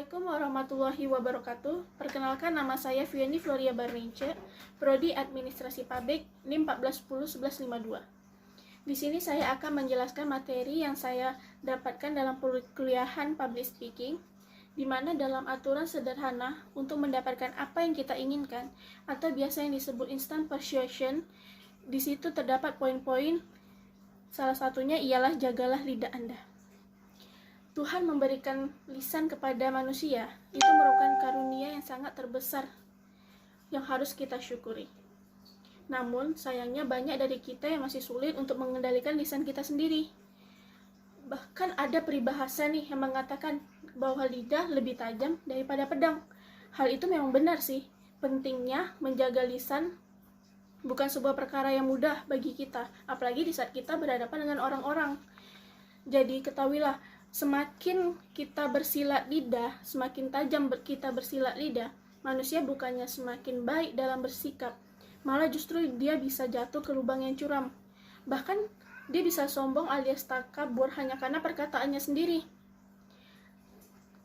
Assalamualaikum warahmatullahi wabarakatuh. Perkenalkan, nama saya Vianney Floria Barnice, Prodi Administrasi Pabrik NIM 14101152. Di sini saya akan menjelaskan materi yang saya dapatkan dalam perkuliahan Public Speaking, di mana dalam aturan sederhana untuk mendapatkan apa yang kita inginkan atau biasa yang disebut instant persuasion. Di situ terdapat poin-poin, salah satunya ialah jagalah lidah Anda. Tuhan memberikan lisan kepada manusia, itu merupakan karunia yang sangat terbesar yang harus kita syukuri. Namun, sayangnya banyak dari kita yang masih sulit untuk mengendalikan lisan kita sendiri. Bahkan ada peribahasa nih yang mengatakan bahwa lidah lebih tajam daripada pedang. Hal itu memang benar sih. Pentingnya menjaga lisan bukan sebuah perkara yang mudah bagi kita, apalagi di saat kita berhadapan dengan orang-orang. Jadi ketahuilah, semakin kita bersilat lidah, semakin tajam kita bersilat lidah, manusia bukannya semakin baik dalam bersikap, malah justru dia bisa jatuh ke lubang yang curam. Bahkan dia bisa sombong alias takabur hanya karena perkataannya sendiri.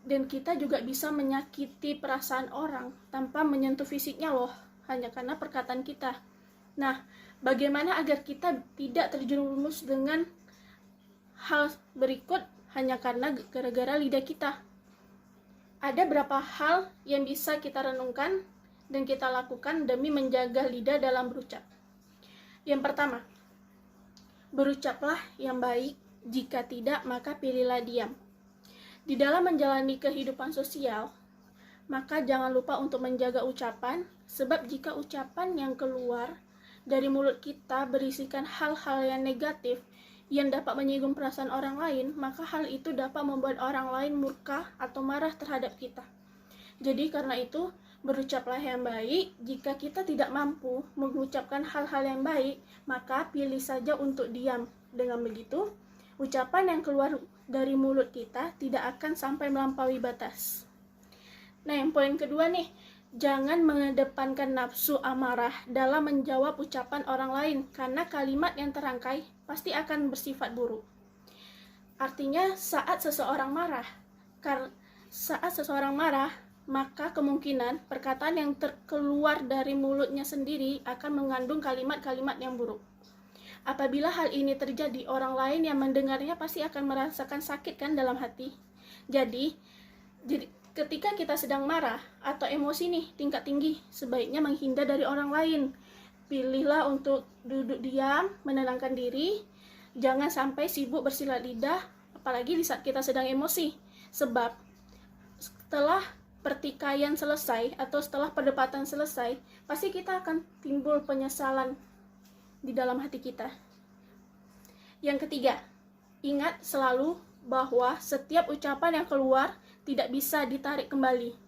Dan kita juga bisa menyakiti perasaan orang tanpa menyentuh fisiknya loh, hanya karena perkataan kita. Nah, bagaimana agar kita tidak terjerumus dengan hal berikut hanya karena gara-gara lidah kita? Ada berapa hal yang bisa kita renungkan dan kita lakukan demi menjaga lidah dalam berucap. Yang pertama, berucaplah yang baik, jika tidak maka pilihlah diam. Di dalam menjalani kehidupan sosial, maka jangan lupa untuk menjaga ucapan, sebab jika ucapan yang keluar dari mulut kita berisikan hal-hal yang negatif, yang dapat menyinggung perasaan orang lain, maka hal itu dapat membuat orang lain murka atau marah terhadap kita. Jadi karena itu, berucaplah yang baik. Jika kita tidak mampu mengucapkan hal-hal yang baik, maka pilih saja untuk diam. Dengan begitu, ucapan yang keluar dari mulut kita tidak akan sampai melampaui batas. Nah, yang poin kedua nih, jangan mengedepankan nafsu amarah dalam menjawab ucapan orang lain, karena kalimat yang terangkai pasti akan bersifat buruk. Artinya, saat seseorang marah, maka kemungkinan perkataan yang terkeluar dari mulutnya sendiri akan mengandung kalimat-kalimat yang buruk. Apabila hal ini terjadi, orang lain yang mendengarnya pasti akan merasakan sakit kan dalam hati. Jadi ketika kita sedang marah atau emosi nih tingkat tinggi, sebaiknya menghindar dari orang lain. Pilihlah untuk duduk diam, menenangkan diri. Jangan sampai sibuk bersilat lidah, apalagi di saat kita sedang emosi. Sebab setelah pertikaian selesai atau setelah perdebatan selesai, pasti kita akan timbul penyesalan di dalam hati kita. Yang ketiga, ingat selalu bahwa setiap ucapan yang keluar tidak bisa ditarik kembali.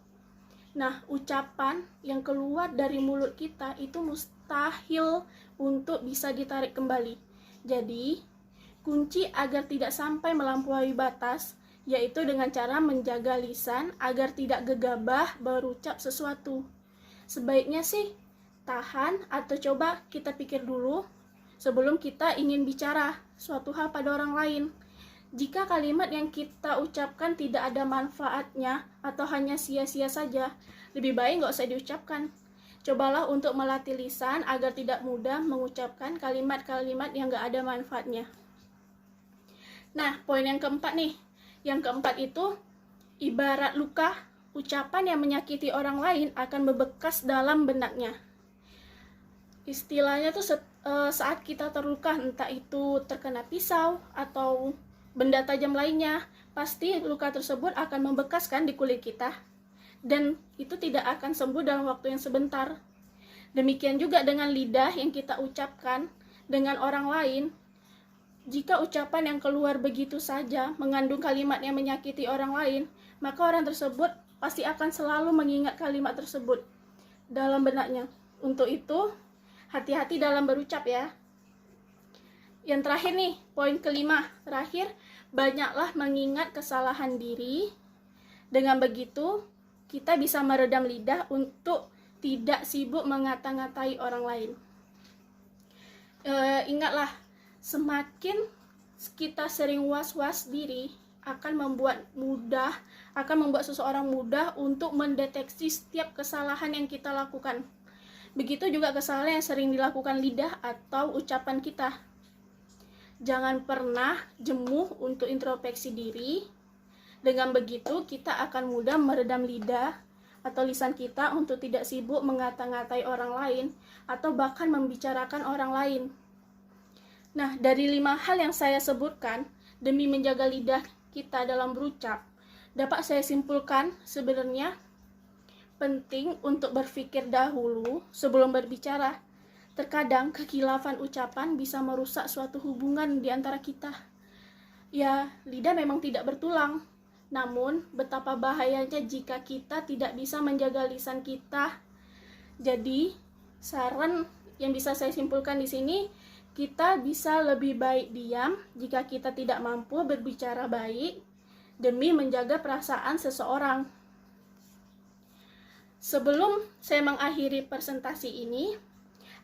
Nah, ucapan yang keluar dari mulut kita itu mustahil untuk bisa ditarik kembali. Jadi, kunci agar tidak sampai melampaui batas yaitu dengan cara menjaga lisan agar tidak gegabah berucap sesuatu. Sebaiknya sih tahan atau coba kita pikir dulu sebelum kita ingin bicara suatu hal pada orang lain. Jika kalimat yang kita ucapkan tidak ada manfaatnya atau hanya sia-sia saja, lebih baik nggak usah diucapkan. Cobalah untuk melatih lisan agar tidak mudah mengucapkan kalimat-kalimat yang nggak ada manfaatnya. Nah, poin yang keempat nih. Yang keempat itu, ibarat luka, ucapan yang menyakiti orang lain akan membekas dalam benaknya. Istilahnya tuh saat kita terluka, entah itu terkena pisau atau benda tajam lainnya, pasti luka tersebut akan membekaskan di kulit kita, dan itu tidak akan sembuh dalam waktu yang sebentar. Demikian juga dengan lidah yang kita ucapkan dengan orang lain. Jika ucapan yang keluar begitu saja mengandung kalimat yang menyakiti orang lain, maka orang tersebut pasti akan selalu mengingat kalimat tersebut dalam benaknya. Untuk itu, hati-hati dalam berucap ya. Yang terakhir nih, poin kelima, terakhir, banyaklah mengingat kesalahan diri. Dengan begitu, kita bisa meredam lidah untuk tidak sibuk mengata-ngatai orang lain. Ingatlah, semakin kita sering was-was diri akan membuat seseorang mudah untuk mendeteksi setiap kesalahan yang kita lakukan. Begitu juga kesalahan yang sering dilakukan lidah atau ucapan kita. Jangan pernah jemuh untuk introspeksi diri. Dengan begitu, kita akan mudah meredam lidah atau lisan kita untuk tidak sibuk mengata-ngatai orang lain atau bahkan membicarakan orang lain. Nah, dari 5 hal yang saya sebutkan, demi menjaga lidah kita dalam berucap, dapat saya simpulkan sebenarnya penting untuk berpikir dahulu sebelum berbicara. Terkadang kekhilafan ucapan bisa merusak suatu hubungan di antara kita. Ya, lidah memang tidak bertulang. Namun, betapa bahayanya jika kita tidak bisa menjaga lisan kita. Jadi, saran yang bisa saya simpulkan di sini, kita bisa lebih baik diam jika kita tidak mampu berbicara baik demi menjaga perasaan seseorang. Sebelum saya mengakhiri presentasi ini,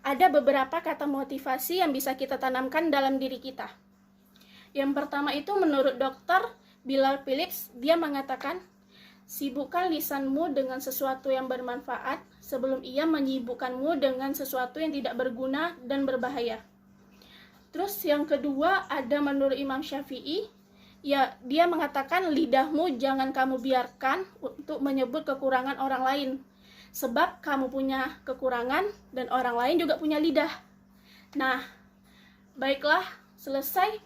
ada beberapa kata motivasi yang bisa kita tanamkan dalam diri kita. Yang pertama itu menurut Dr. Bilal Phillips, dia mengatakan, sibukkan lisanmu dengan sesuatu yang bermanfaat sebelum ia menyibukkanmu dengan sesuatu yang tidak berguna dan berbahaya. Terus yang kedua ada menurut Imam Syafi'i, ya dia mengatakan lidahmu jangan kamu biarkan untuk menyebut kekurangan orang lain. Sebab kamu punya kekurangan dan orang lain juga punya lidah. Nah, baiklah, selesai.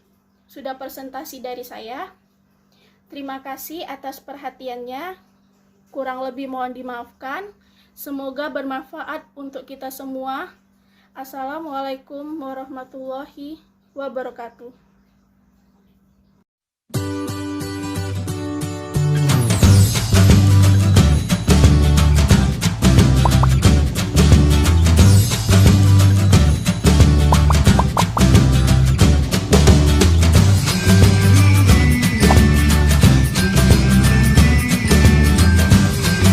Sudah presentasi dari saya. Terima kasih atas perhatiannya. Kurang lebih mohon dimaafkan. Semoga bermanfaat untuk kita semua. Assalamualaikum warahmatullahi wabarakatuh.